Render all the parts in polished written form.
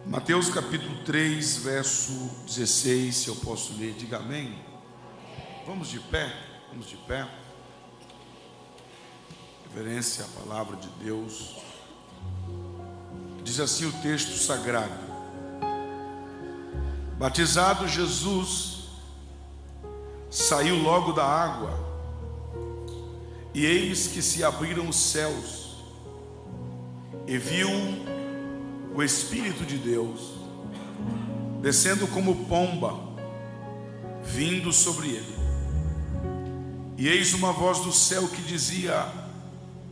Mateus capítulo 3, verso 16, se eu posso ler, diga amém. Vamos de pé, vamos de pé. Reverência à palavra de Deus. Diz assim o texto sagrado: batizado Jesus, saiu logo da água, e eis que se abriram os céus, e viu o Espírito de Deus descendo como pomba, vindo sobre ele. E eis uma voz do céu que dizia: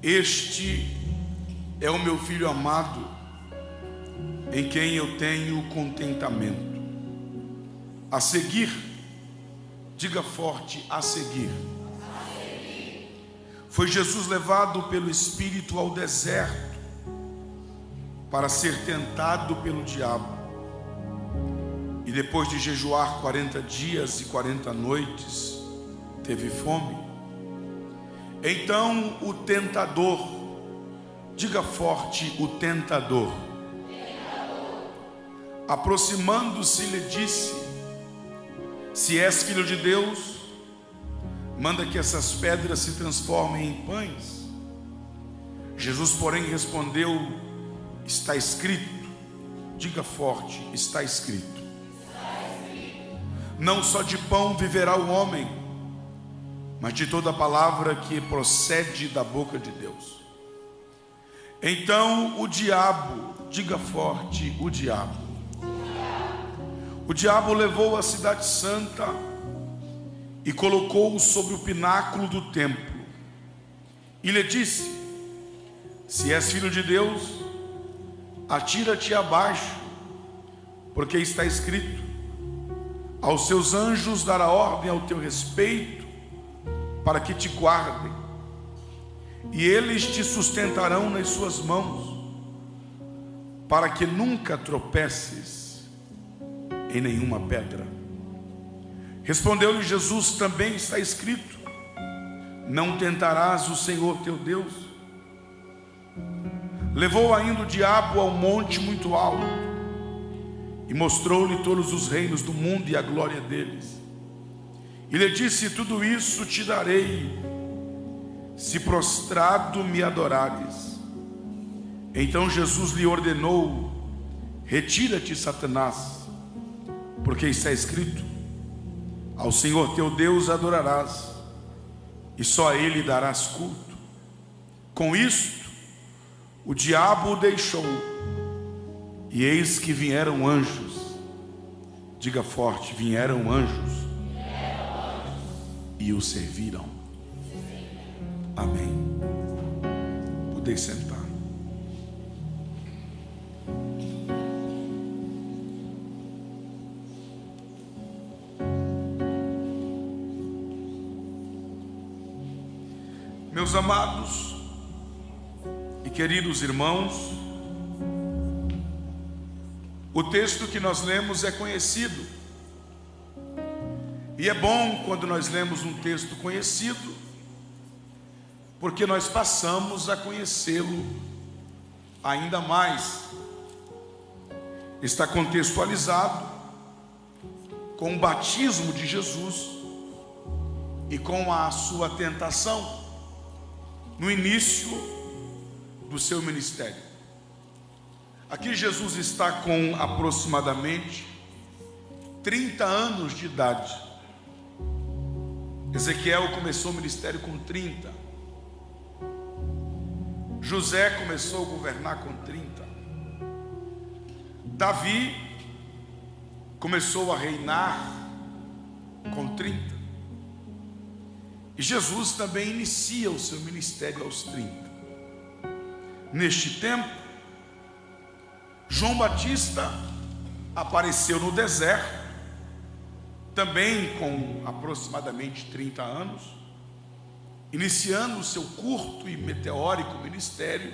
este é o meu Filho amado, em quem eu tenho contentamento. A seguir, diga forte, a seguir. Foi Jesus levado pelo Espírito ao deserto para ser tentado pelo diabo. E depois de jejuar 40 dias e 40 noites, teve fome. Então o tentador, diga forte, o tentador, aproximando-se, lhe disse: se és filho de Deus, manda que essas pedras se transformem em pães. Jesus, porém, respondeu: está escrito. Diga forte, está escrito. Não só de pão viverá o homem, mas de toda palavra que procede da boca de Deus. Então o diabo, diga forte, o diabo levou a cidade santa e colocou-o sobre o pináculo do templo, e lhe disse: se és filho de Deus, atira-te abaixo, porque está escrito: aos seus anjos dará ordem ao teu respeito, para que te guardem, e eles te sustentarão nas suas mãos, para que nunca tropeces em nenhuma pedra. Respondeu-lhe Jesus: também está escrito: não tentarás o Senhor teu Deus. Levou ainda o diabo ao monte muito alto e mostrou-lhe todos os reinos do mundo e a glória deles. E lhe disse: tudo isso te darei, se prostrado me adorares. Então Jesus lhe ordenou: retira-te, Satanás, porque está escrito: ao Senhor teu Deus adorarás, e só a Ele darás culto. Com isto o diabo o deixou, e eis que vieram anjos. Diga forte, vieram anjos e o serviram. Amém. Podeis sentar. Meus amados e queridos irmãos, o texto que nós lemos é conhecido, e é bom quando nós lemos um texto conhecido, porque nós passamos a conhecê-lo ainda mais. Está contextualizado com o batismo de Jesus e com a sua tentação no início do seu ministério. Aqui Jesus está com aproximadamente 30 anos de idade. Ezequiel começou o ministério com 30. José começou a governar com 30. Davi começou a reinar com 30. E Jesus também inicia o seu ministério aos 30. Neste tempo, João Batista apareceu no deserto, também com aproximadamente 30 anos, iniciando o seu curto e meteórico ministério,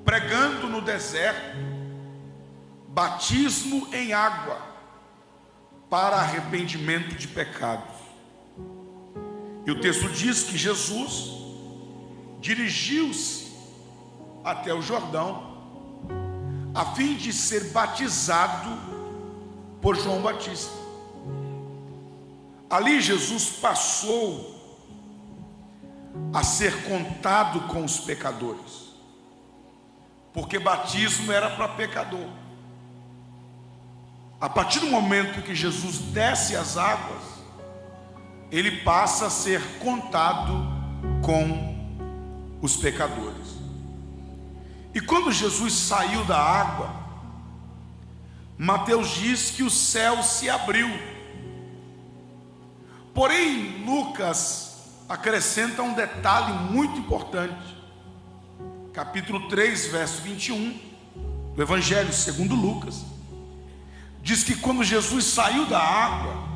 pregando no deserto batismo em água para arrependimento de pecados. E o texto diz que Jesus dirigiu-se até o Jordão, a fim de ser batizado por João Batista. Ali Jesus passou a ser contado com os pecadores, porque batismo era para pecador. A partir do momento que Jesus desce as águas, ele passa a ser contado com os pecadores. E quando Jesus saiu da água, Mateus diz que o céu se abriu. Porém, Lucas acrescenta um detalhe muito importante. Capítulo 3, verso 21 do Evangelho segundo Lucas, diz que quando Jesus saiu da água,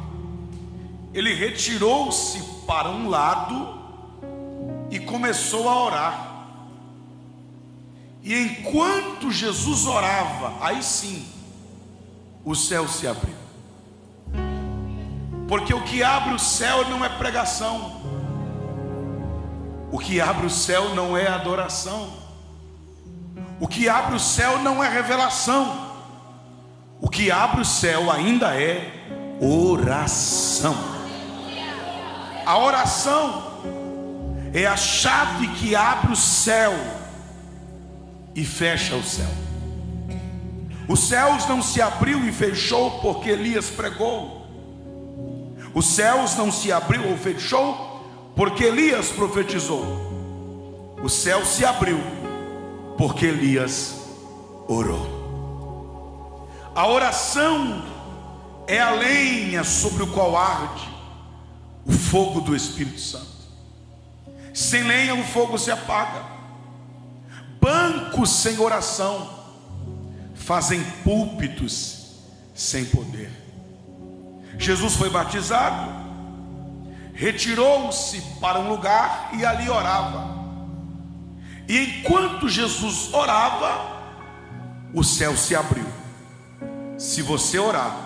ele retirou-se para um lado e começou a orar. E enquanto Jesus orava, aí sim, o céu se abriu. Porque o que abre o céu não é pregação, o que abre o céu não é adoração, o que abre o céu não é revelação, o que abre o céu ainda é oração. A oração é a chave que abre o céu e fecha o céu. Os céus não se abriu e fechou porque Elias pregou. Os céus não se abriu ou fechou porque Elias profetizou. O céu se abriu porque Elias orou. A oração é a lenha sobre o qual arde o fogo do Espírito Santo. Sem lenha o fogo se apaga. Bancos sem oração fazem púlpitos sem poder. Jesus foi batizado, retirou-se para um lugar e ali orava. E enquanto Jesus orava, o céu se abriu. Se você orar,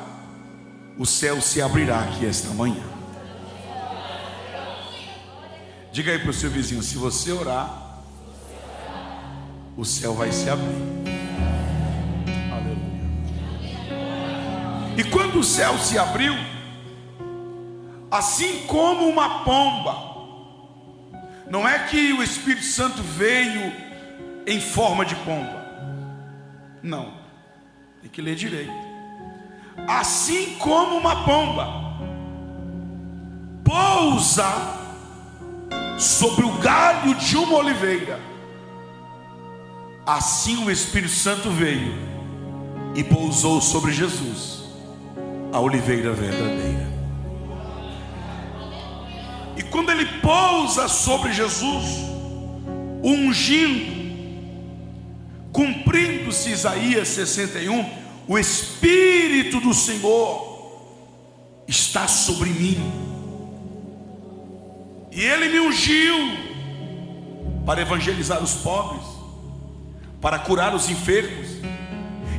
o céu se abrirá aqui esta manhã. Diga aí para o seu vizinho: se você orar, o céu vai se abrir. Aleluia. E quando o céu se abriu, assim como uma pomba, não é que o Espírito Santo veio em forma de pomba, não, tem que ler direito. Assim como uma pomba pousa sobre o galho de uma oliveira, assim o Espírito Santo veio e pousou sobre Jesus, a oliveira verdadeira. E quando ele pousa sobre Jesus, ungindo, cumprindo-se Isaías 61, o Espírito do Senhor está sobre mim, e ele me ungiu para evangelizar os pobres, para curar os enfermos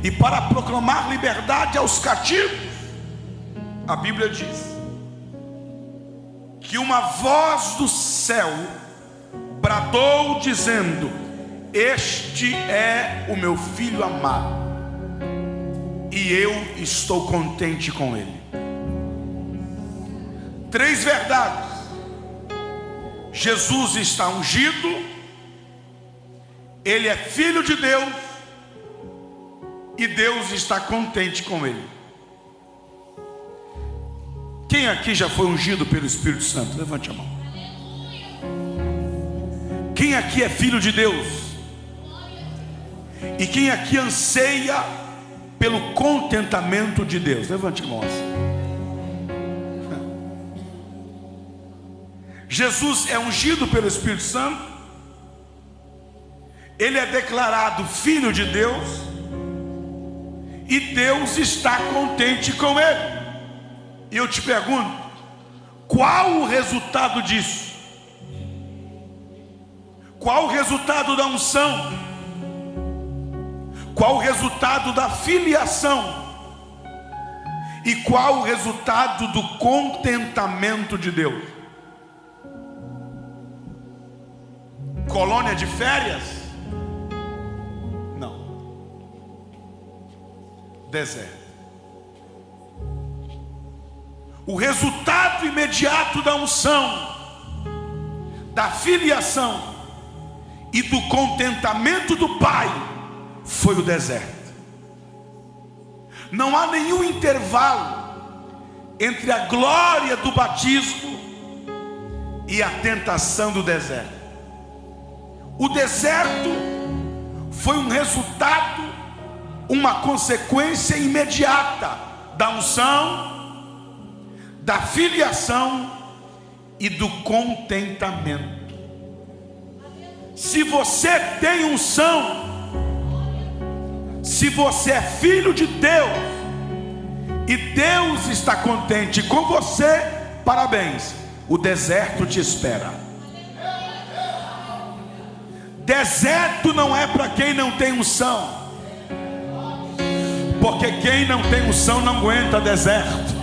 e para proclamar liberdade aos cativos. A Bíblia diz que uma voz do céu bradou dizendo: este é o meu filho amado, e eu estou contente com ele. Três verdades: Jesus está ungido, ele é filho de Deus e Deus está contente com ele. Quem aqui já foi ungido pelo Espírito Santo? Levante a mão. Quem aqui é filho de Deus? E quem aqui anseia pelo contentamento de Deus? Levante a mão assim. Jesus é ungido pelo Espírito Santo, ele é declarado filho de Deus, e Deus está contente com ele. E eu te pergunto, qual o resultado disso? Qual o resultado da unção? Qual o resultado da filiação? E qual o resultado do contentamento de Deus? Colônia de férias? Não. deserto. O resultado imediato da unção, da filiação e do contentamento do Pai foi o deserto. Não há nenhum intervalo entre a glória do batismo e a tentação do deserto. O deserto foi um resultado, uma consequência imediata da unção, da filiação e do contentamento. Se você tem unção, se você é filho de Deus e Deus está contente com você, parabéns, o deserto te espera. Deserto não é para quem não tem unção, porque quem não tem unção não aguenta deserto.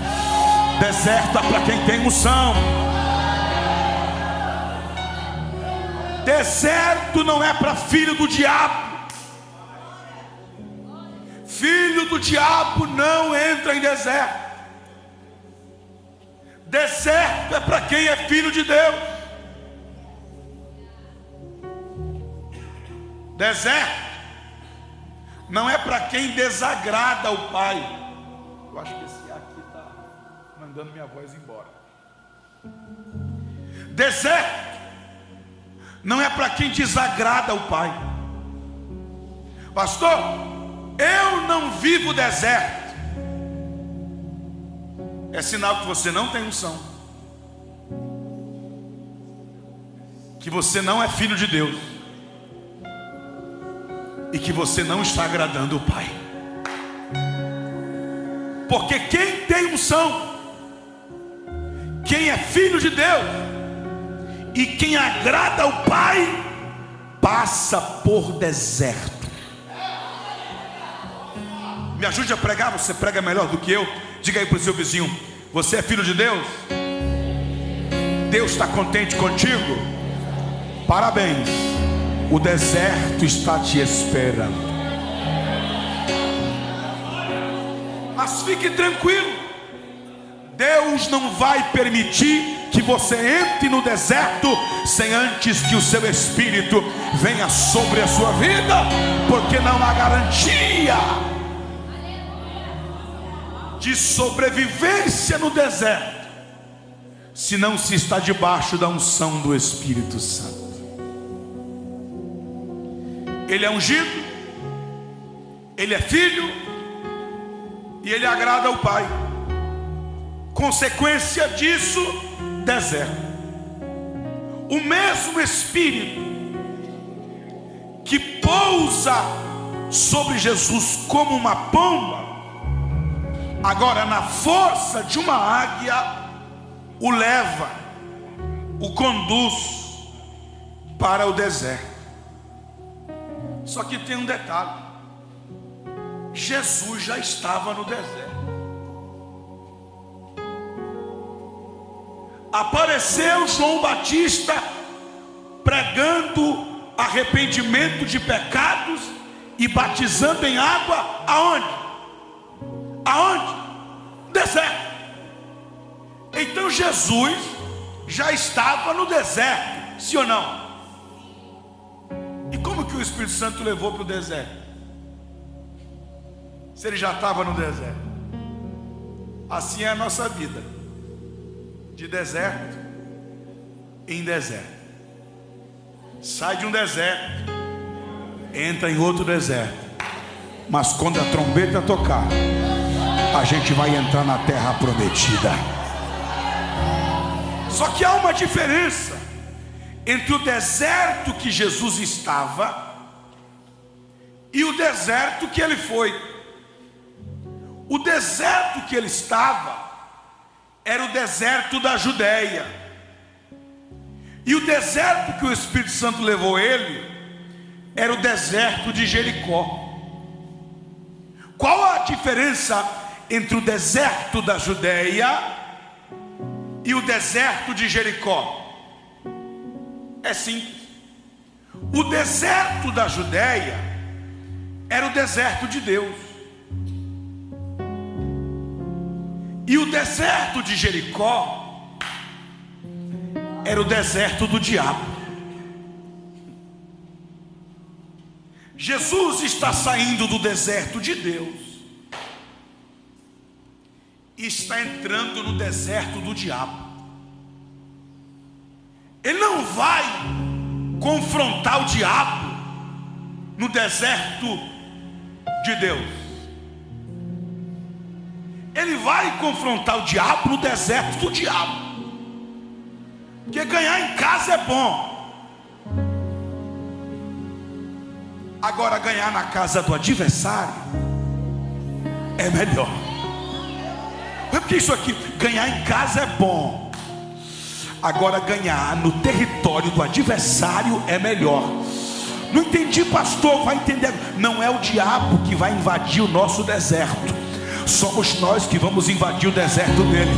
Deserto é para quem tem unção. Deserto não é para filho do diabo. Filho do diabo não entra em deserto. Deserto é para quem é filho de Deus. Deserto não é para quem desagrada o Pai. Eu acho que esse aqui está mandando minha voz embora. Deserto não é para quem desagrada o Pai. Pastor, eu não vivo deserto. É sinal que você não tem unção, que você não é filho de Deus e que você não está agradando o Pai. Porque quem tem unção, quem é filho de Deus e quem agrada ao Pai, passa por deserto. Me ajude a pregar, você prega melhor do que eu. Diga aí para o seu vizinho: você é filho de Deus? Deus está contente contigo? Parabéns, o deserto está te esperando. Mas fique tranquilo, Deus não vai permitir que você entre no deserto sem antes que o seu Espírito venha sobre a sua vida, porque não há garantia de sobrevivência no deserto se não se está debaixo da unção do Espírito Santo. Ele é ungido, ele é filho e ele agrada ao Pai. Consequência disso, deserto. O mesmo Espírito que pousa sobre Jesus como uma pomba, agora na força de uma águia, o leva, o conduz para o deserto. Só que tem um detalhe: Jesus já estava no deserto. Apareceu João Batista pregando arrependimento de pecados e batizando em água. Aonde? Aonde? Deserto. Então Jesus já estava no deserto, sim ou não? E como que o Espírito Santo levou para o deserto, se ele já estava no deserto? Assim é a nossa vida, de deserto em deserto. Sai de um deserto, entra em outro deserto, mas quando a trombeta tocar, a gente vai entrar na terra prometida. Só que há uma diferença entre o deserto que Jesus estava e o deserto que ele foi. O deserto que ele estava era o deserto da Judéia, e o deserto que o Espírito Santo levou ele era o deserto de Jericó. Qual a diferença entre o deserto da Judéia e o deserto de Jericó? É simples. O deserto da Judéia era o deserto de Deus. E o deserto de Jericó era o deserto do diabo. Jesus está saindo do deserto de Deus e está entrando no deserto do diabo. Ele não vai confrontar o diabo no deserto de Deus. Ele vai confrontar o diabo no deserto do diabo. Porque ganhar em casa é bom. Agora ganhar na casa do adversário é melhor. Porque isso aqui, ganhar em casa é bom. Agora ganhar no território do adversário é melhor. Não entendi, pastor? Vai entender. Não é o diabo que vai invadir o nosso deserto. Somos nós que vamos invadir o deserto dele.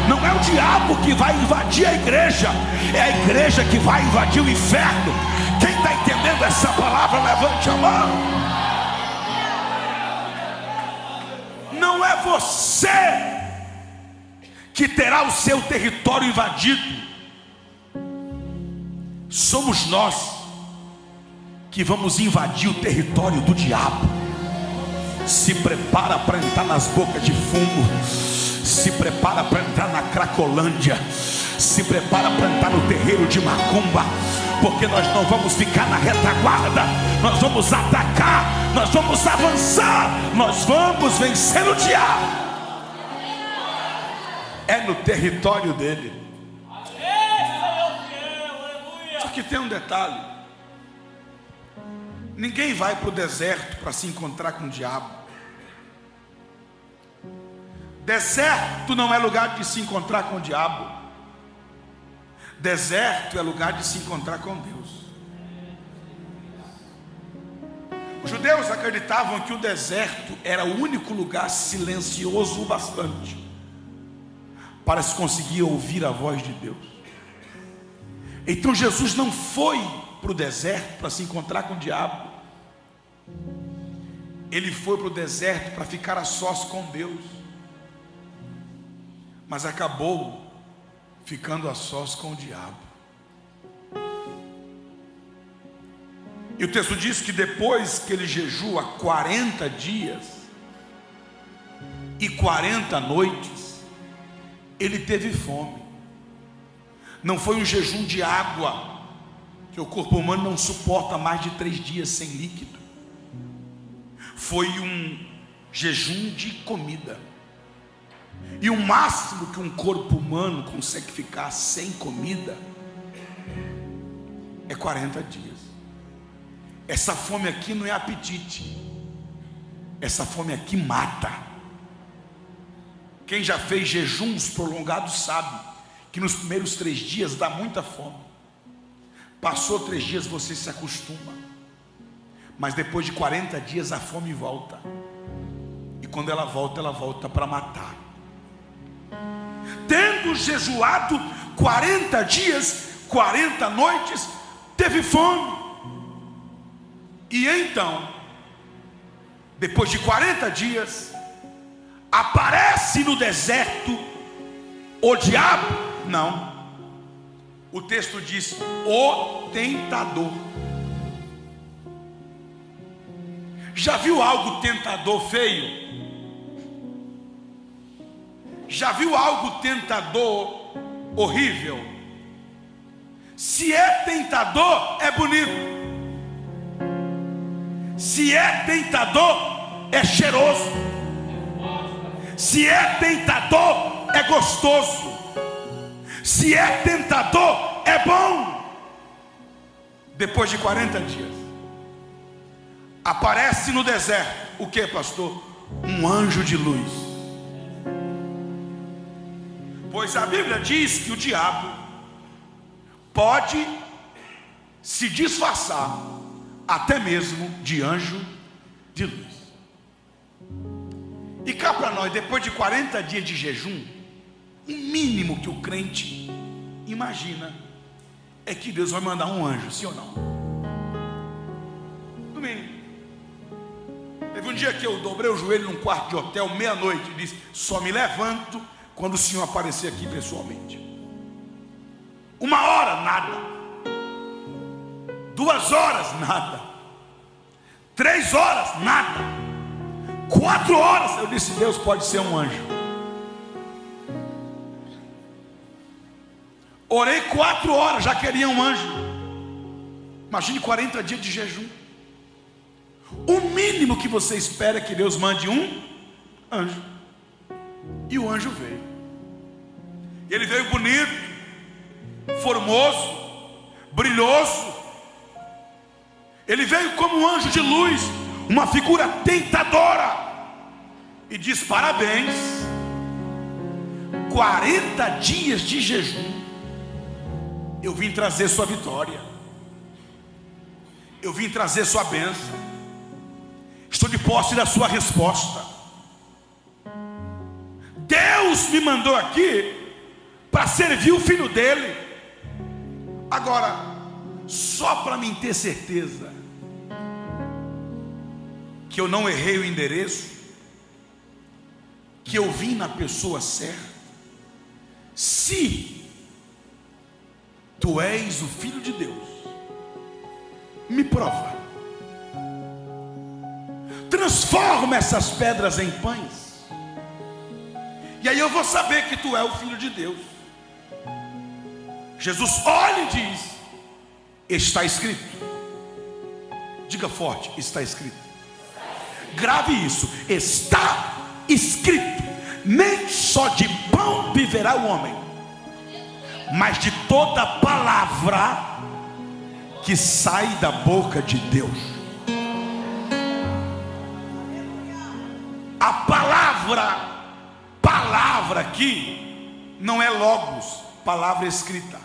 Não é o diabo que vai invadir a igreja, é a igreja que vai invadir o inferno. Quem está entendendo essa palavra, levante a mão. Não é você que terá o seu território invadido. Somos nós que vamos invadir o território do diabo. Se prepara para entrar nas bocas de fumo. Se prepara para entrar na Cracolândia. Se prepara para entrar no terreiro de Macumba. Porque nós não vamos ficar na retaguarda. Nós vamos atacar. Nós vamos avançar. Nós vamos vencer o diabo. É no território dele. Só que tem um detalhe. Ninguém vai para o deserto para se encontrar com o diabo. Deserto não é lugar de se encontrar com o diabo. Deserto é lugar de se encontrar com Deus. Os judeus acreditavam que o deserto era o único lugar silencioso o bastante para se conseguir ouvir a voz de Deus. Então Jesus não foi para o deserto para se encontrar com o diabo. Ele foi para o deserto para ficar a sós com Deus. Mas acabou ficando a sós com o diabo. E o texto diz que depois que ele jejua 40 dias e 40 noites, ele teve fome. Não foi um jejum de água, que o corpo humano não suporta mais de 3 dias sem líquido. Foi um jejum de comida. E o máximo que um corpo humano consegue ficar sem comida é 40 dias. Essa fome aqui não é apetite. Essa fome aqui mata. Quem já fez jejuns prolongados sabe que nos primeiros 3 dias dá muita fome. Passou 3 dias, você se acostuma. Mas depois de 40 dias a fome volta. E quando ela volta para matar. Tendo jejuado 40 dias, 40 noites, teve fome. E então, depois de 40 dias, aparece no deserto o diabo? Não. O texto diz: o tentador. Já viu algo tentador feio? Já viu algo tentador horrível? Se é tentador, é bonito. Se é tentador, é cheiroso. Se é tentador, é gostoso. Se é tentador, é bom. Depois de 40 dias, aparece no deserto, o que, pastor? Um anjo de luz. Pois a Bíblia diz que o diabo pode se disfarçar até mesmo de anjo de luz. E cá para nós, depois de 40 dias de jejum, o mínimo que o crente imagina é que Deus vai mandar um anjo, sim ou não? No mínimo. Teve um um dia que eu dobrei o joelho num quarto de hotel, meia-noite, e disse: só me levanto quando o Senhor aparecer aqui pessoalmente. 1 hora, nada. 2 horas, nada. 3 horas, nada. 4 horas, eu disse: Deus pode ser um anjo. Orei 4 horas, já queria um anjo. Imagine 40 dias de jejum. O mínimo que você espera é que Deus mande um anjo. E o anjo veio. E ele veio bonito, formoso, brilhoso. Ele veio como um anjo de luz, uma figura tentadora. E diz: parabéns, 40 dias de jejum, eu vim trazer sua vitória, eu vim trazer sua bênção, estou de posse da sua resposta. Deus me mandou aqui para servir o filho dele. Agora, só para mim ter certeza que eu não errei o endereço, que eu vim na pessoa certa, se tu és o Filho de Deus, me prova, transforma essas pedras em pães, e aí eu vou saber que tu é o Filho de Deus. Jesus olha e diz: está escrito. Diga forte: está escrito. Grave isso: está escrito, nem só de pão viverá o homem, mas de toda palavra que sai da boca de Deus. A palavra aqui não é logos, palavra escrita.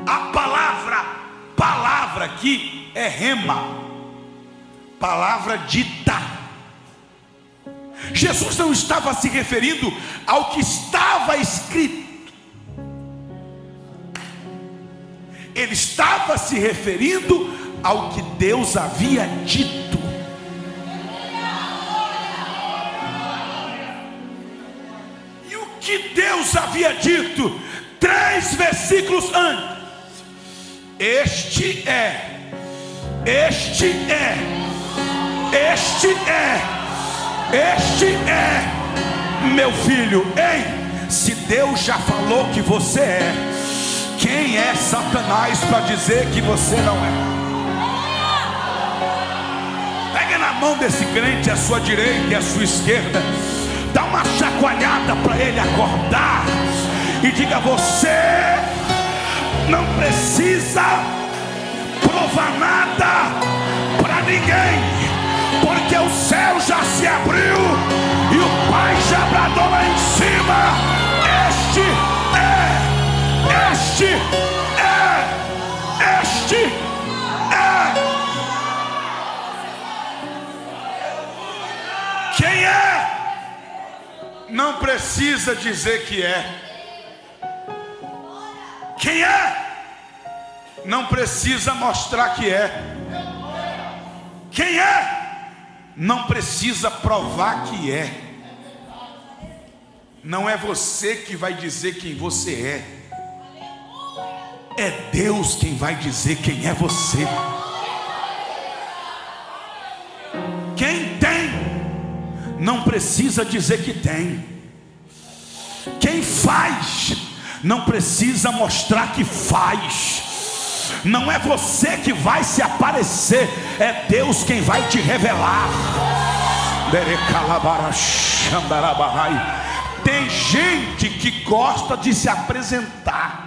A palavra aqui é rema, palavra dita. Jesus não estava se referindo ao que estava escrito, ele estava se referindo ao que Deus havia dito. E o que Deus havia dito 3 versículos antes: este é meu filho. Ei, se Deus já falou que você é, quem é Satanás para dizer que você não é? Pega na mão desse crente, à sua direita e à sua esquerda, dá uma chacoalhada para ele acordar e diga: você não precisa provar nada para ninguém, porque o céu já se abriu e o Pai já bradou lá em cima: este é. Quem é? Não precisa dizer que é. Quem é? Não precisa mostrar que é. Quem é? Não precisa provar que é. Não é você que vai dizer quem você é. É Deus quem vai dizer quem é você. Quem tem, não precisa dizer que tem. Quem faz, não precisa mostrar que faz. Não é você que vai se aparecer, é Deus quem vai te revelar. Tem gente que gosta de se apresentar,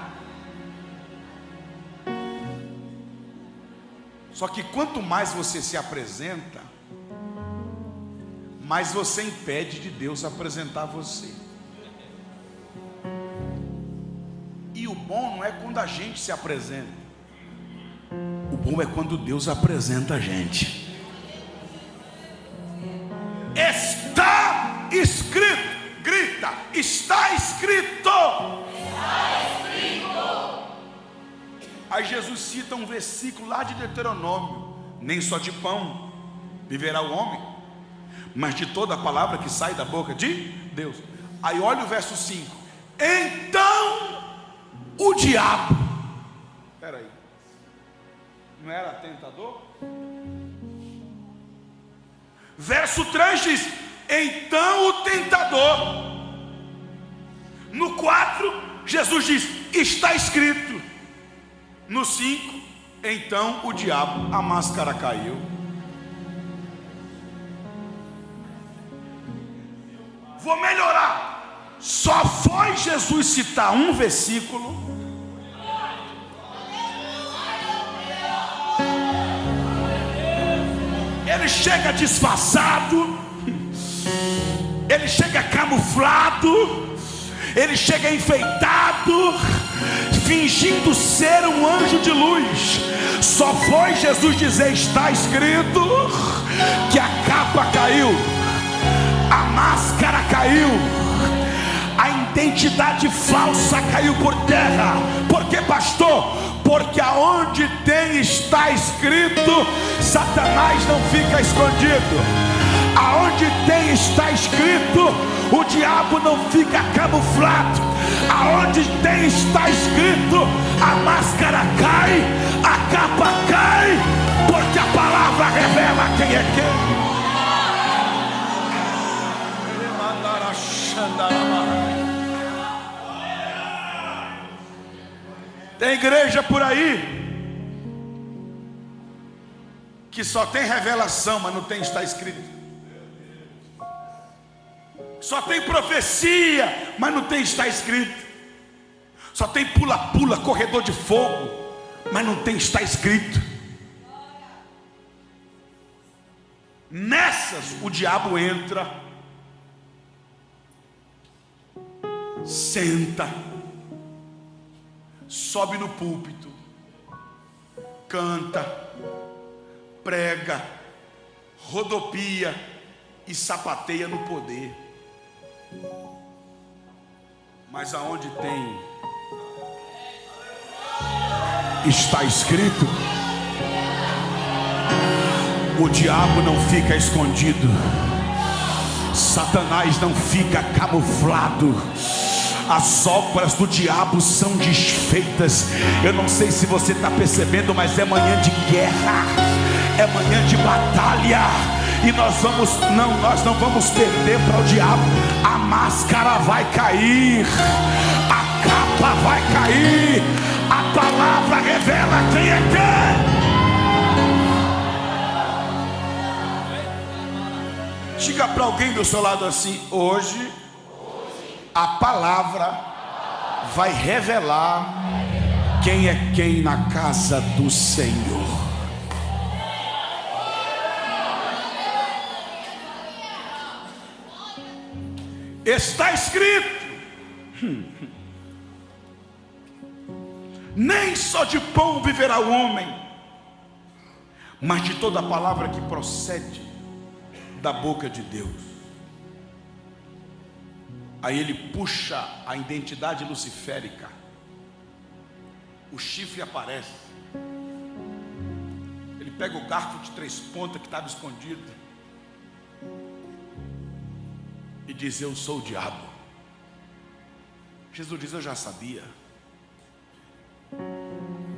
só que quanto mais você se apresenta, mais você impede de Deus apresentar você. E o bom não é quando a gente se apresenta, o bom é quando Deus apresenta a gente. Está escrito. Grita: está escrito. Está escrito. Aí Jesus cita um versículo lá de Deuteronômio: nem só de pão viverá o homem, mas de toda a palavra que sai da boca de Deus. Aí olha o verso 5. Então o diabo, espera aí, não era tentador? Verso 3 diz: então o tentador. No 4, Jesus diz: está escrito. No 5, então o diabo, a máscara caiu. Vou melhorar. Só foi Jesus citar um versículo. Ele chega disfarçado, ele chega camuflado, ele chega enfeitado, fingindo ser um anjo de luz. Só foi Jesus dizer: está escrito, que a capa caiu, a máscara caiu, a identidade falsa caiu por terra. Por que, pastor? Porque aonde tem está escrito, Satanás não fica escondido. Aonde tem está escrito, o diabo não fica camuflado. Aonde tem está escrito, a máscara cai, a capa cai, porque a palavra revela quem é quem. Tem igreja por aí que só tem revelação, mas não tem está escrito. Só tem profecia, mas não tem está escrito. Só tem pula-pula, corredor de fogo, mas não tem está escrito. Nessas o diabo entra, senta, sobe no púlpito, canta, prega, rodopia e sapateia no poder. Mas aonde tem está escrito, o diabo não fica escondido, Satanás não fica camuflado. As obras do diabo são desfeitas. Eu não sei se você está percebendo, mas é manhã de guerra, é manhã de batalha. E nós não vamos perder para o diabo. A máscara vai cair, a capa vai cair, a palavra revela quem é quem. Diga para alguém do seu lado assim: hoje a palavra vai revelar quem é quem na casa do Senhor. Está escrito: nem só de pão viverá o homem, mas de toda a palavra que procede da boca de Deus. Aí ele puxa a identidade luciférica, o chifre aparece, ele pega o garfo de 3 pontas que estava escondido e diz: eu sou o diabo. Jesus diz: eu já sabia,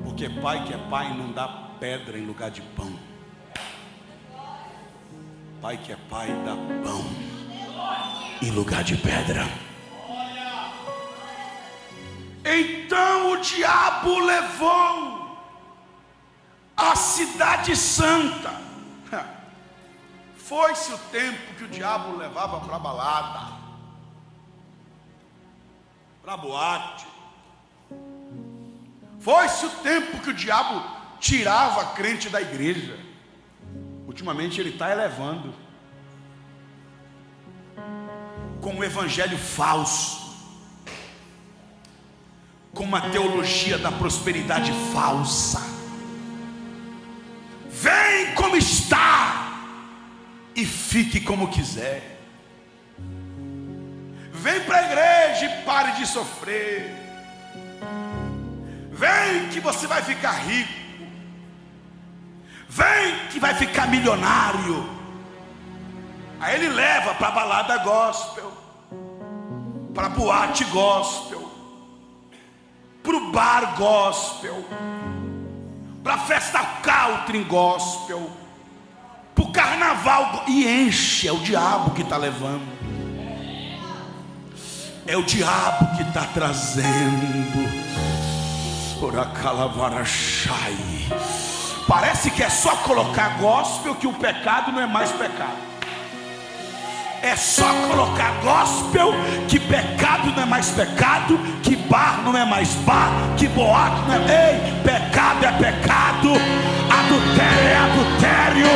porque pai que é pai não dá pedra em lugar de pão. Pai que é pai dá pão em lugar de pedra. Então o diabo levou a cidade santa. Foi-se o tempo que o diabo levava para balada, para boate. Foi-se o tempo que o diabo tirava crente da igreja. Ultimamente ele está elevando com o evangelho falso, com uma teologia da prosperidade falsa. Vem como está e fique como quiser. Vem para a igreja e pare de sofrer. Vem que você vai ficar rico. Vem que vai ficar milionário. Aí ele leva para balada gospel, para boate gospel, para o bar gospel, para festa country gospel, para o carnaval, e enche. É o diabo que está levando, é o diabo que está trazendo. Parece que é só colocar gospel que o pecado não é mais pecado. É só colocar gospel que pecado não é mais pecado, que bar não é mais bar, que boate não é. Ei, pecado é pecado, adultério é adultério,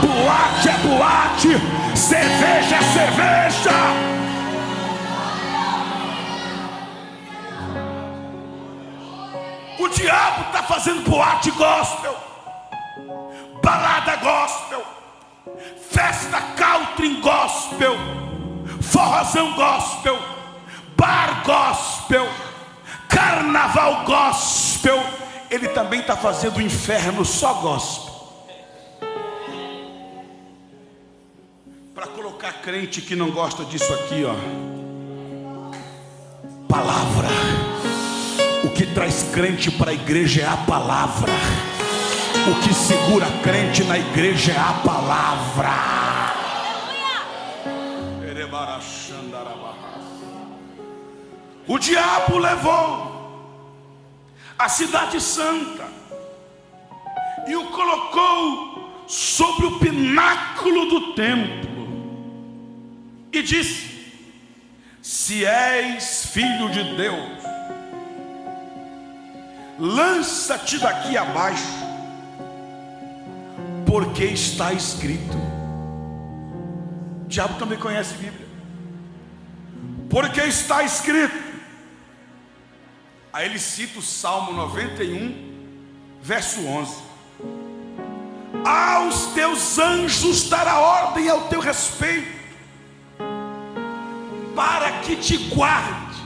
boate é boate, cerveja é cerveja. O diabo está fazendo boate gospel, balada gospel, festa country gospel, forrozão gospel, bar gospel, carnaval gospel. Ele também está fazendo o inferno só gospel, para colocar crente que não gosta disso aqui, ó. Palavra. O que traz crente para a igreja é a palavra. O que segura crente na igreja é a palavra. O diabo levou a cidade santa e o colocou sobre o pináculo do templo e disse: se és filho de Deus, lança-te daqui abaixo, porque está escrito. O diabo também conhece a Bíblia. Porque está escrito. Aí ele cita o Salmo 91, verso 11: aos teus anjos dará ordem ao teu respeito, para que te guarde.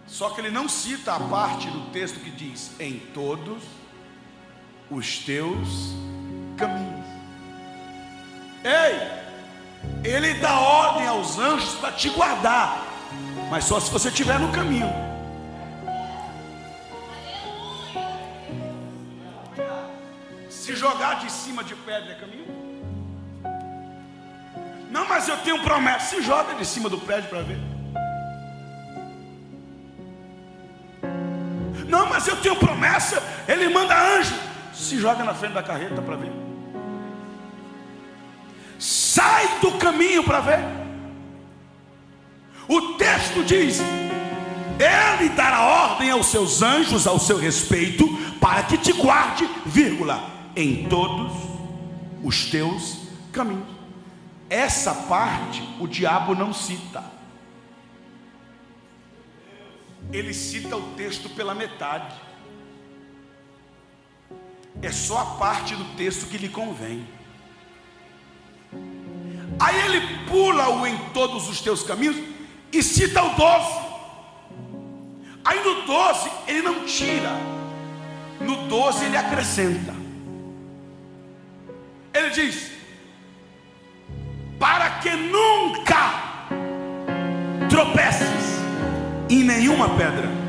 Só que ele não cita a parte do texto que diz: em todos os teus caminhos. Ei, ele dá ordem aos anjos para te guardar, mas só se você estiver no caminho. Se jogar de cima de pedra é caminho? Não, mas eu tenho promessa. Se joga de cima do prédio para ver. Não, mas eu tenho promessa. Ele manda anjo. Se joga na frente da carreta para ver. Sai do caminho para ver. O texto diz: ele dará ordem aos seus anjos ao seu respeito, para que te guarde, vírgula, em todos os teus caminhos. Essa parte o diabo não cita. Ele cita o texto pela metade. É só a parte do texto que lhe convém. Aí ele pula o em todos os teus caminhos e cita o 12. Aí no 12 ele não tira, no 12 ele acrescenta. Ele diz: para que nunca tropeces em nenhuma pedra.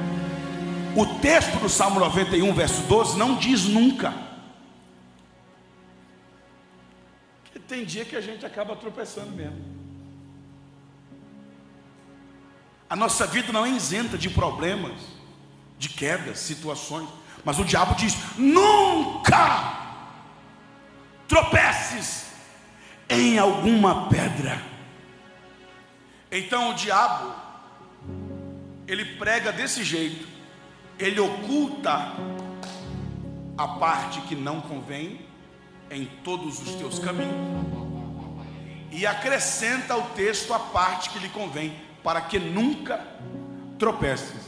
O texto do Salmo 91, verso 12, não diz nunca. Porque tem dia que a gente acaba tropeçando mesmo. A nossa vida não é isenta de problemas, de quedas, situações. Mas o diabo diz: nunca tropeces em alguma pedra. Então o diabo, ele prega desse jeito. Ele oculta a parte que não convém em todos os teus caminhos, e acrescenta ao texto a parte que lhe convém, para que nunca tropeces.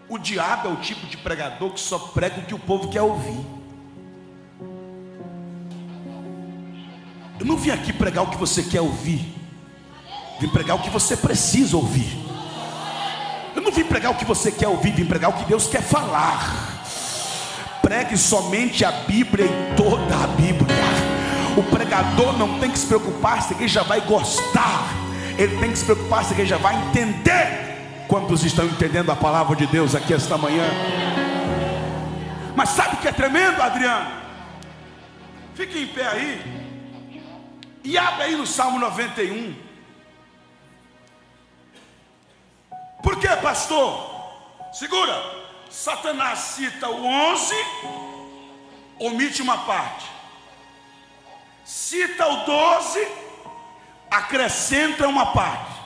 O diabo é o tipo de pregador que só prega o que o povo quer ouvir. Eu não vim aqui pregar o que você quer ouvir, vim pregar o que você precisa ouvir. Eu não vim pregar o que você quer ouvir, vim pregar o que Deus quer falar. Pregue somente a Bíblia e toda a Bíblia. O pregador não tem que se preocupar se a igreja vai gostar, ele tem que se preocupar se a igreja vai entender. Quantos estão entendendo a palavra de Deus aqui esta manhã? Mas sabe o que é tremendo, Adriano? Fique em pé aí e abre aí no Salmo 91. Por que, pastor? Segura. Satanás cita o 11, omite uma parte. Cita o 12, acrescenta uma parte.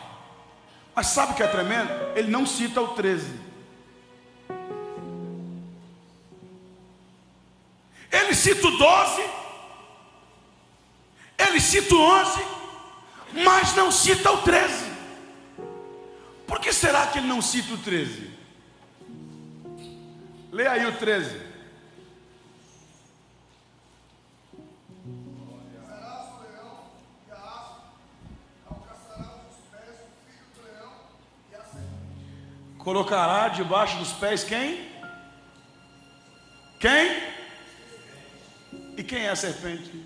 Mas sabe o que é tremendo? Ele não cita o 13. Ele cita o 12, ele cita o 11, mas não cita o 13. Por que será que ele não cita o 13? Lê aí o 13. Colocará debaixo dos pés quem? Quem? E quem é a serpente?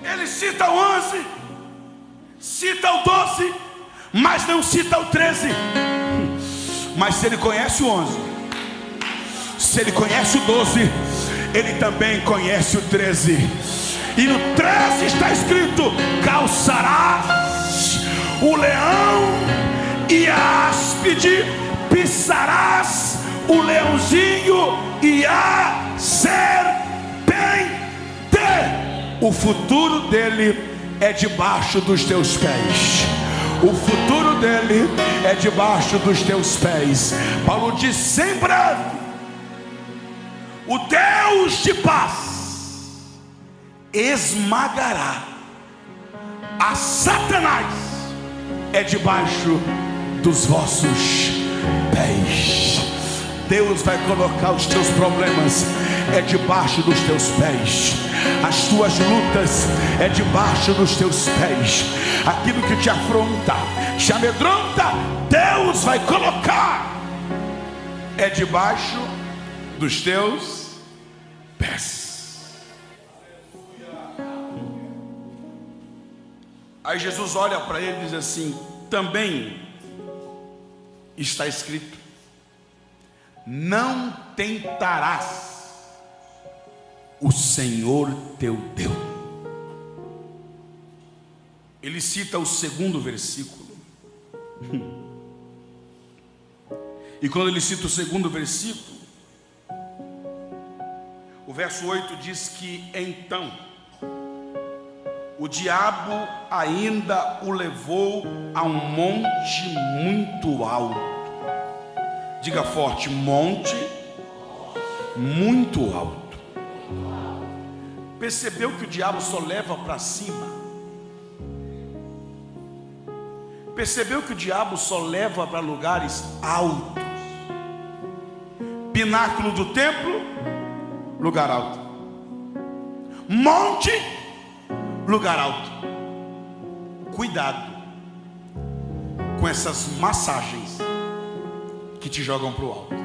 Ele cita o 11, cita o 12, mas não cita o 13. Mas se ele conhece o 11, se ele conhece o 12, ele também conhece o 13. E no 13 está escrito: calçarás o leão e a áspide, pisarás o leãozinho e a serpente. O futuro dele é debaixo dos teus pés. O futuro dele é debaixo dos teus pés. Paulo diz: sem breve, o Deus de paz esmagará a Satanás, é debaixo dos vossos pés. Deus vai colocar os teus problemas é debaixo dos teus pés. As tuas lutas é debaixo dos teus pés. Aquilo que te afronta, te amedronta, Deus vai colocar é debaixo dos teus pés. Aí Jesus olha para ele e diz assim: também está escrito: não tentarás o Senhor teu Deus. Ele cita o segundo versículo. E quando ele cita o segundo versículo, o verso 8 diz que então o diabo ainda o levou a um monte muito alto. Diga forte: monte muito alto. Percebeu que o diabo só leva para cima? Percebeu que o diabo só leva para lugares altos? Pináculo do templo, lugar alto. Monte, lugar alto. Cuidado com essas massagens que te jogam para o alto.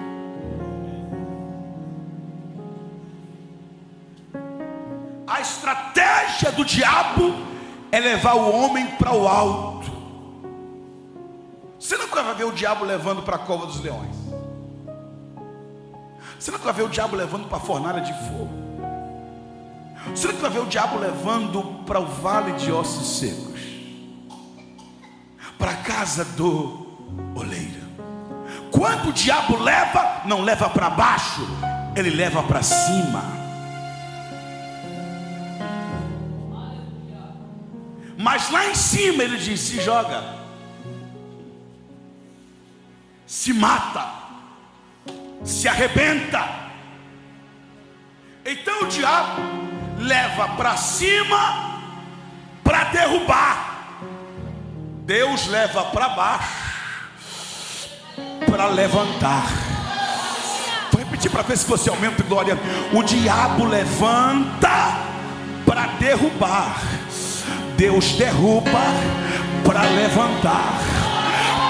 A estratégia do diabo é levar o homem para o alto. Você nunca vai ver o diabo levando para a cova dos leões. Você nunca vai ver o diabo levando para a fornalha de fogo. Você nunca vai ver o diabo levando para o vale de ossos secos, para a casa do oleiro. Quando o diabo leva, não leva para baixo, ele leva para cima. Mas lá em cima ele diz: se joga, se mata, se arrebenta. Então o diabo leva para cima para derrubar. Deus leva para baixo para levantar. Vou repetir para ver se você aumenta, glória. O diabo levanta para derrubar, Deus derruba para levantar.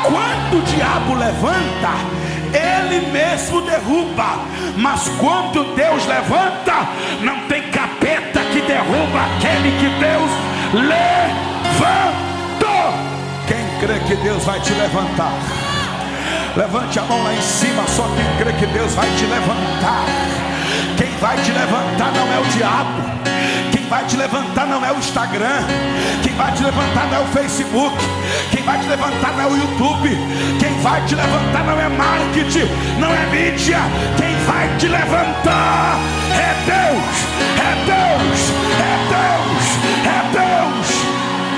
Quando o diabo levanta, Ele mesmo derruba. Mas quando Deus levanta, não tem capeta que derruba aquele que Deus levantou. Quem crê que Deus vai te levantar? Levante a mão lá em cima. Só quem crê que Deus vai te levantar. Quem vai te levantar não é o diabo. Quem vai te levantar não é o Instagram. Quem vai te levantar não é o Facebook. Quem vai te levantar não é o YouTube. Quem vai te levantar não é marketing, não é mídia. Quem vai te levantar é Deus. É Deus. É Deus. É Deus.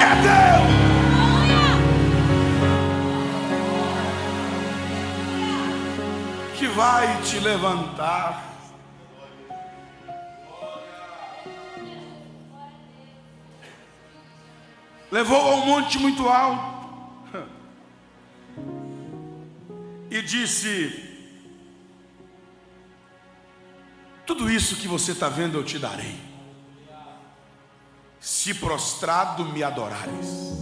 É Deus. Que vai te levantar. Levou a um monte muito alto e disse: tudo isso que você está vendo eu te darei, se prostrado me adorares.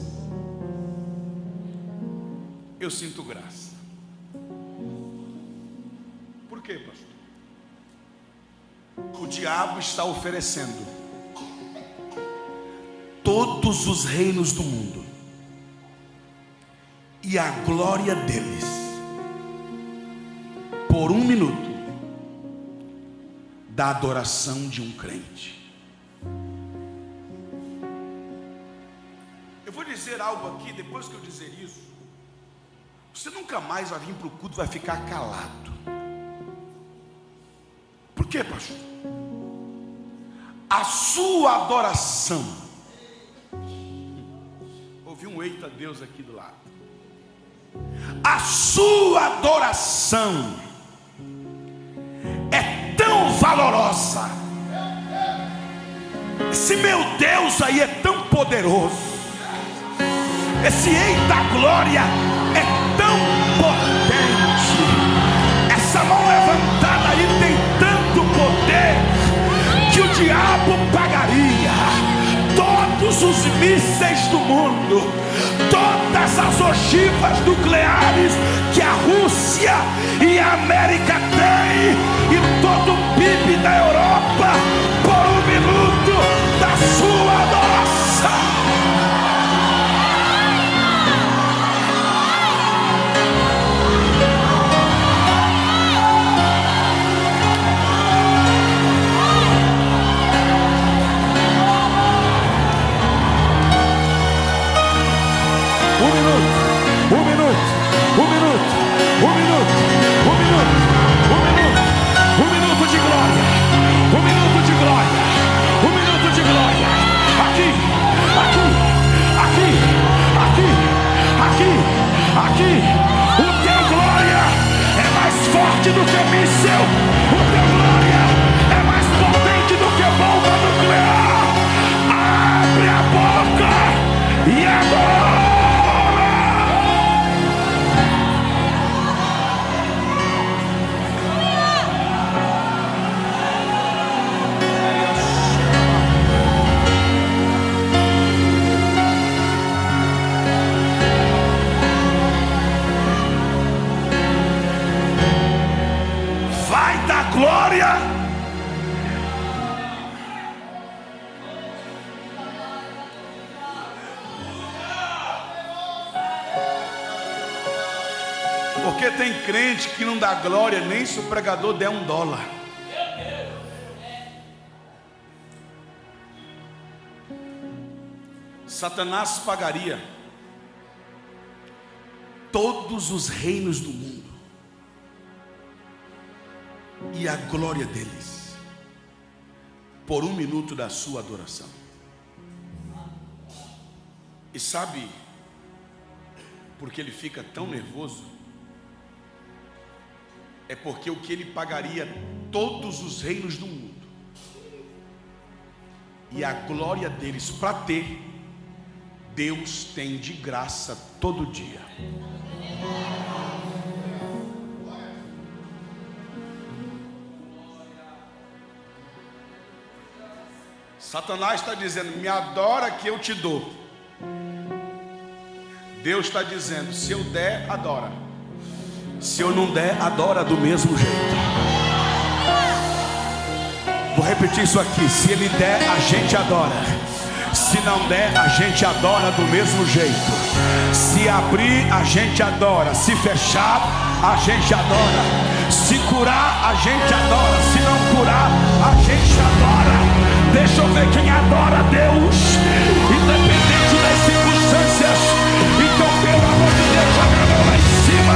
Eu sinto graça. Por quê, pastor? O diabo está oferecendo todos os reinos do mundo e a glória deles por um minuto da adoração de um crente. Eu vou dizer algo aqui. Depois que eu dizer isso, você nunca mais vai vir para o culto, vai ficar calado. Por quê, pastor? A sua adoração, ouvi um eita Deus aqui do lado. A sua adoração é tão valorosa. Esse meu Deus aí é tão poderoso. Esse eita glória é tão potente. Essa mão levantada aí tem tanto poder que o diabo pagaria todos os mísseis do mundo, todas as ogivas nucleares que a Rússia e a América têm, e todo o PIB da Europa, por um minuto da sua adoração. Aqui, o teu glória é mais forte do que míssil. O teu glória é mais potente do que bomba nuclear. Abre a boca e adora. Glória. Porque tem crente que não dá glória nem se o pregador der $1. Satanás pagaria todos os reinos do mundo e a glória deles por um minuto da sua adoração. E sabe por que ele fica tão nervoso? É porque o que ele pagaria todos os reinos do mundo e a glória deles para ter, Deus tem de graça todo dia. Satanás está dizendo: me adora que eu te dou. Deus está dizendo: se eu der, adora. Se eu não der, adora do mesmo jeito. Vou repetir isso aqui. Se ele der, a gente adora. Se não der, a gente adora do mesmo jeito. Se abrir, a gente adora. Se fechar, a gente adora. Se curar, a gente adora. Se não curar, a gente adora. Deixa eu ver quem adora a Deus, independente das circunstâncias. Então, pelo amor de Deus, joga a mão lá em cima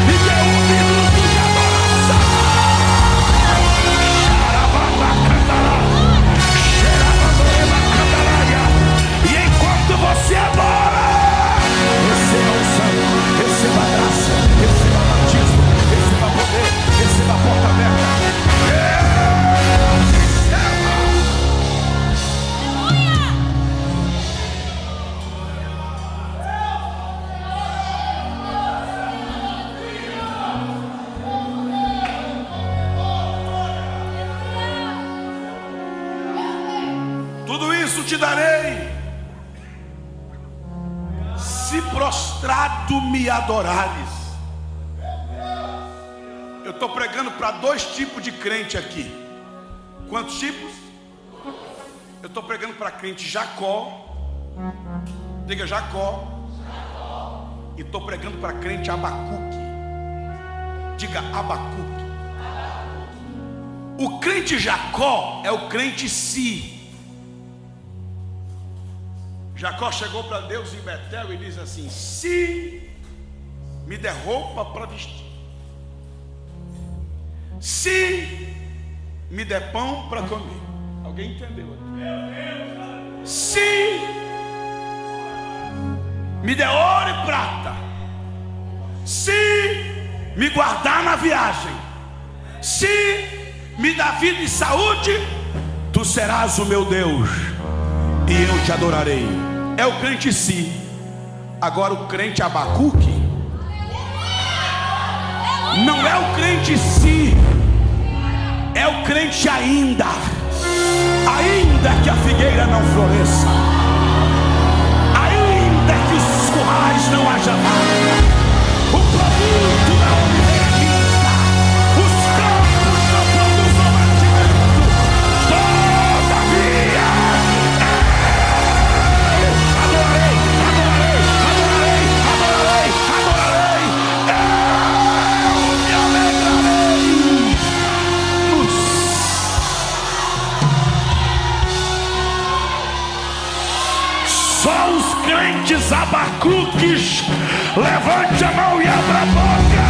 e dê um minuto de adoração. E enquanto você adora, receba unção, receba graça, receba batismo, receba poder, receba a porta aberta. Tudo isso te darei, se prostrado me adorares. Eu estou pregando para dois tipos de crente aqui. Quantos tipos? Eu estou pregando para crente Jacó. Diga Jacó. E estou pregando para crente Abacuque. Diga Abacuque. O crente Jacó é o crente Si. Jacó chegou para Deus em Betel e diz assim: se me der roupa para vestir, se me der pão para comer. Alguém entendeu aqui? Se me der ouro e prata, se me guardar na viagem, se me dar vida e saúde, tu serás o meu Deus e eu te adorarei. É o crente Si. Agora o crente Abacuque não é o crente Si, é o crente ainda. Ainda que a figueira não floresça, ainda que os currais não haja nada, o produto da oliveira minta, os campos não produzam mantimento, todavia adorarei, eu me alegrarei. Só os crentes Abacuques, levante a mão e abra a boca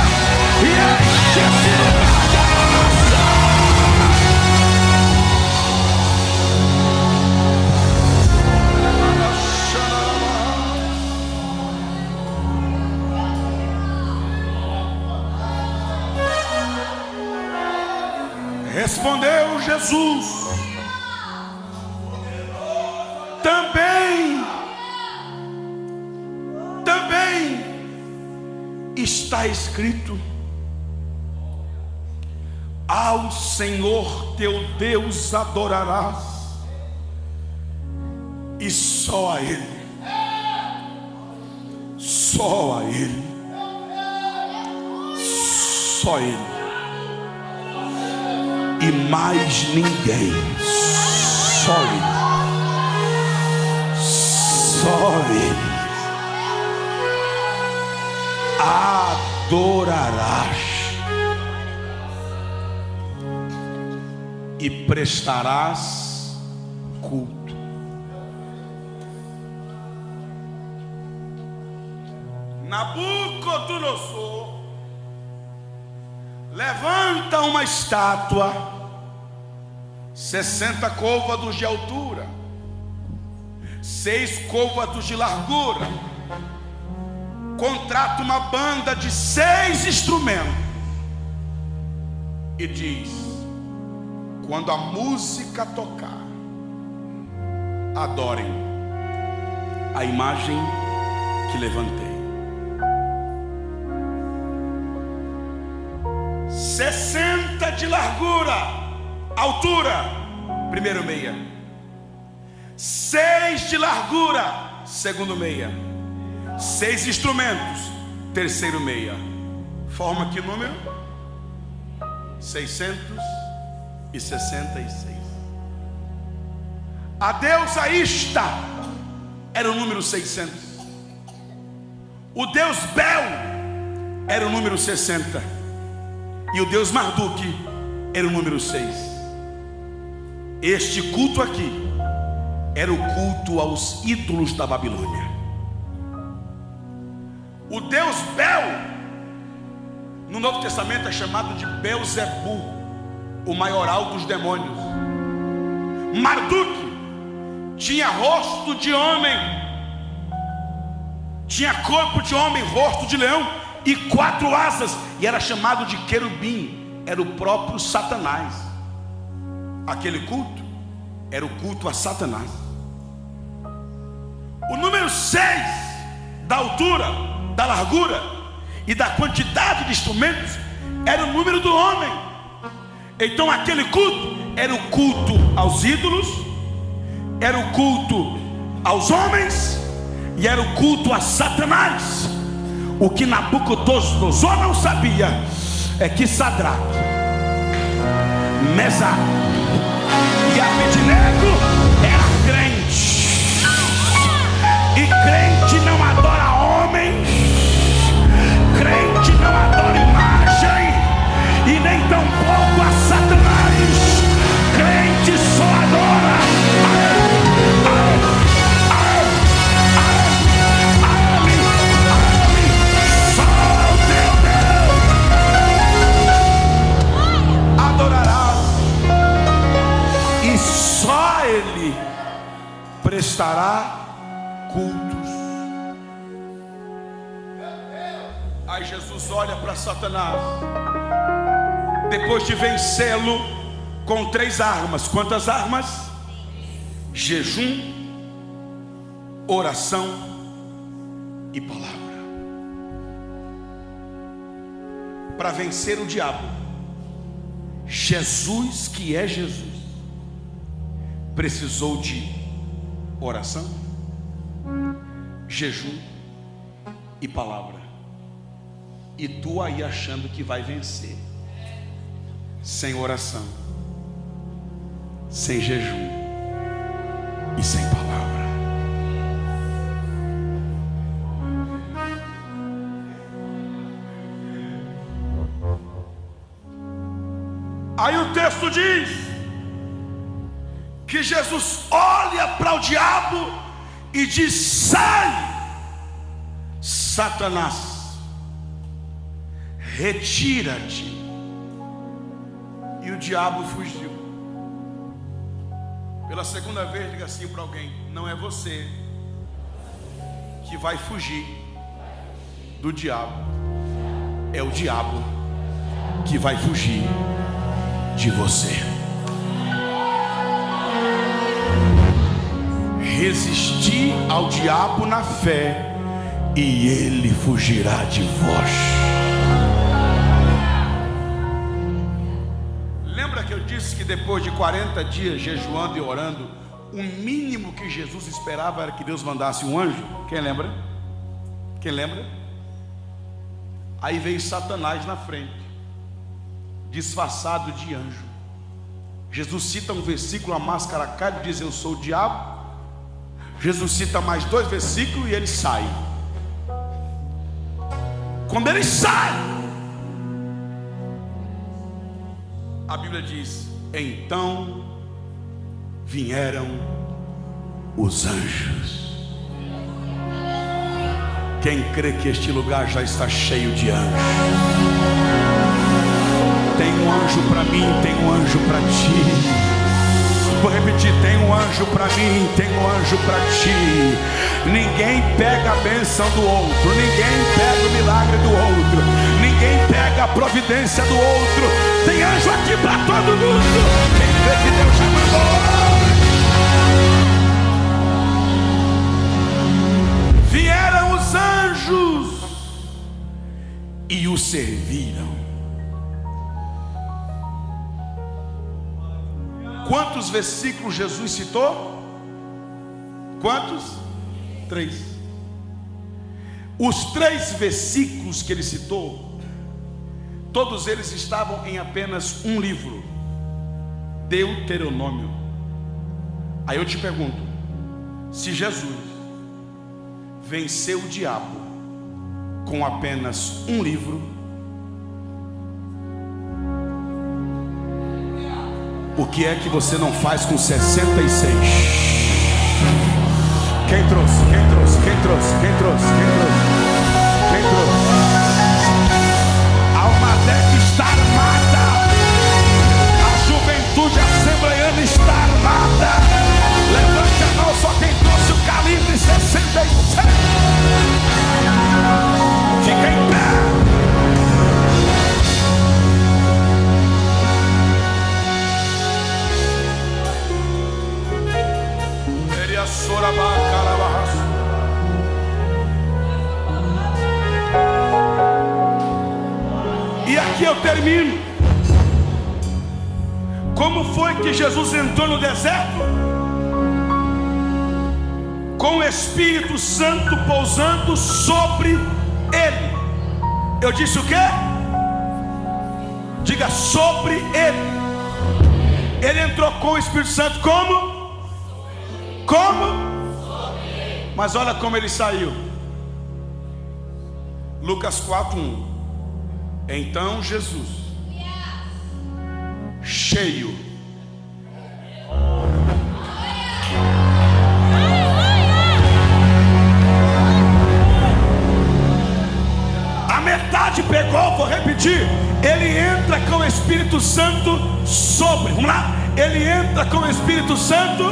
e enche esse lugar de adoração. Respondeu Jesus: também está escrito: ao Senhor teu Deus adorarás, e só a Ele, só a Ele, só Ele, e mais ninguém. Só Ele, só Ele adorarás e prestarás culto. Nabucodonosor levanta uma estátua, 60 côvados de altura, 6 côvados de largura. Contrata uma banda de 6 instrumentos e diz: quando a música tocar, adorem a imagem que levantei. 60 de largura, altura, primeiro meia. 6 de largura, segundo meia. 6 instrumentos, terceiro meia. Forma que número? 666. A deusa Ista era o número 600. O deus Bel era o número 60. E o deus Marduk era o número 6. Este culto aqui era o culto aos ídolos da Babilônia. O deus Bel, no Novo Testamento, é chamado de Belzebu, o maioral dos demônios. Marduk tinha rosto de homem, tinha corpo de homem, rosto de leão e 4 asas, e era chamado de querubim. Era o próprio Satanás. Aquele culto era o culto a Satanás. O número 6, da altura, da largura e da quantidade de instrumentos, era o número do homem. Então aquele culto era o culto aos ídolos, era o culto aos homens e era o culto a Satanás. O que Nabucodonosor não sabia é que Sadraque, Mesaque e Abednego era crente. E crente não adora homens, crente não adora imagem e nem tampouco a Satanás. Crente só adora só o teu Deus adorarás, e só Ele prestará cultos. Aí Jesus olha para Satanás, depois de vencê-lo com 3 armas. Quantas armas? Jejum, oração e palavra. Para vencer o diabo, Jesus, que é Jesus, precisou de oração, jejum e palavra. E tu aí achando que vai vencer sem oração, sem jejum e sem palavra. Aí o texto diz que Jesus olha para o diabo e diz: sai, Satanás, retira-te. E o diabo fugiu. Pela segunda vez, diga assim para alguém: não é você que vai fugir do diabo, é o diabo que vai fugir de você. Resistir ao diabo na fé e ele fugirá de vós. Lembra que eu disse que depois de 40 dias jejuando e orando, o mínimo que Jesus esperava era que Deus mandasse um anjo? Quem lembra? Quem lembra? Aí veio Satanás na frente, disfarçado de anjo. Jesus cita um versículo, a máscara cai e diz: eu sou o diabo. Jesus cita mais 2 versículos e ele sai. Quando ele sai, a Bíblia diz: então vieram os anjos. Quem crê que este lugar já está cheio de anjos? Tem um anjo para mim, tem um anjo para ti. Vou repetir: tem um anjo para mim, tem um anjo para ti. Ninguém pega a bênção do outro, ninguém pega o milagre do outro, ninguém pega a providência do outro. Tem anjo aqui para todo mundo. Quem crê que Deus já mandou? Vieram os anjos e o serviram. Quantos versículos Jesus citou? Quantos? 3. Os 3 versículos que ele citou Todos eles estavam em apenas um livro, Deuteronômio. Aí eu te pergunto, se Jesus venceu o diabo com apenas um livro, o que é que você não faz com 66? Quem trouxe? A Almadec está armada, a juventude assembleiana está armada. Levante a mão só quem trouxe o calibre 66. Fica em pé. E aqui eu termino. Como foi que Jesus entrou no deserto? Com o Espírito Santo pousando sobre ele. Eu disse o quê? Diga, sobre ele. Ele entrou com o Espírito Santo como? Como? Mas olha como ele saiu. Lucas 4:1. Então Jesus, cheio, a metade pegou, vou repetir. Ele entra com o Espírito Santo sobre. Vamos lá. Ele entra com o Espírito Santo.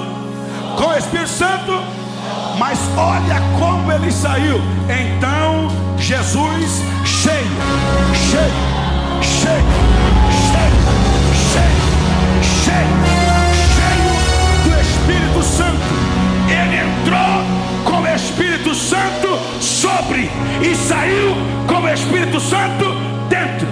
Com o Espírito Santo. Mas olha como ele saiu. Então Jesus cheio do Espírito Santo. Ele entrou com o Espírito Santo sobre e saiu com o Espírito Santo dentro.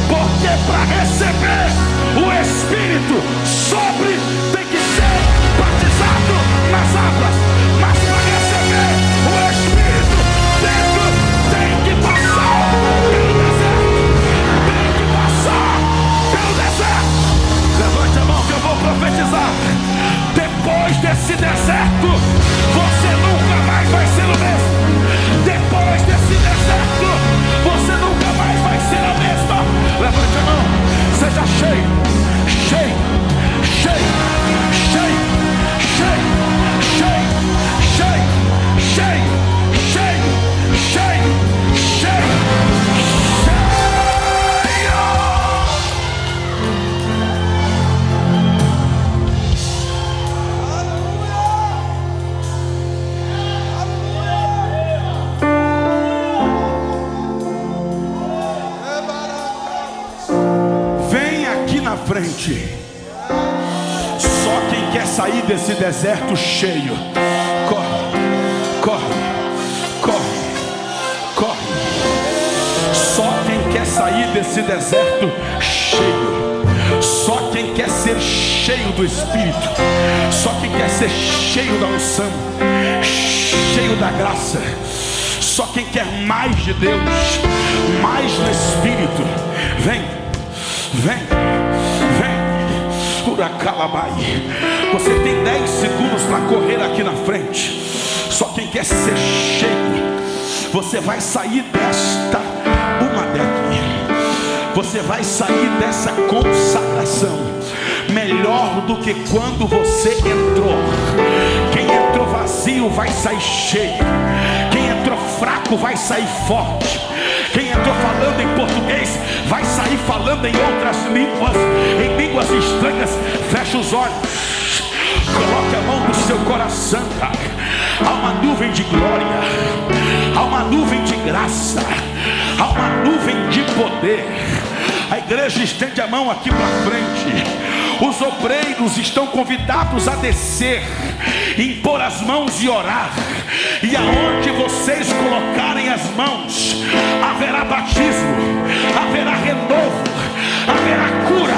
Porque para receber o Espírito sobre tem que ser batizado nas águas, mas para receber o Espírito dentro tem que passar pelo deserto. Levante a mão que eu vou profetizar. Depois desse deserto, você nunca mais vai ser o mesmo. Depois desse deserto, você nunca mais vai ser a mesma. Levante a mão, seja cheio. Vem aqui na frente. Só quem quer sair desse deserto cheio. Corre. Só quem quer sair desse deserto cheio. Só quem quer ser cheio do Espírito. Só quem quer ser cheio da unção, cheio da graça. Só quem quer mais de Deus, mais do Espírito. Vem. Uracalabai. Você tem 10 segundos para correr aqui na frente. Só quem quer ser cheio. Você vai sair desta uma daqui. Você vai sair dessa consagração melhor do que quando você entrou. Quem entrou vazio vai sair cheio. Quem entrou fraco vai sair forte. Quem entrou falando em português vai sair falando em outras línguas, em línguas estranhas. Fecha os olhos, coloque a mão no seu coração. Há uma nuvem de glória, há uma nuvem de graça, há uma nuvem de poder. A igreja estende a mão aqui para frente. Os obreiros estão convidados a descer, impor as mãos e orar. E aonde vocês colocarem as mãos, haverá batismo, haverá renovo, haverá cura,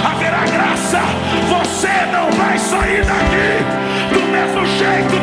haverá graça. Você não vai sair daqui do mesmo jeito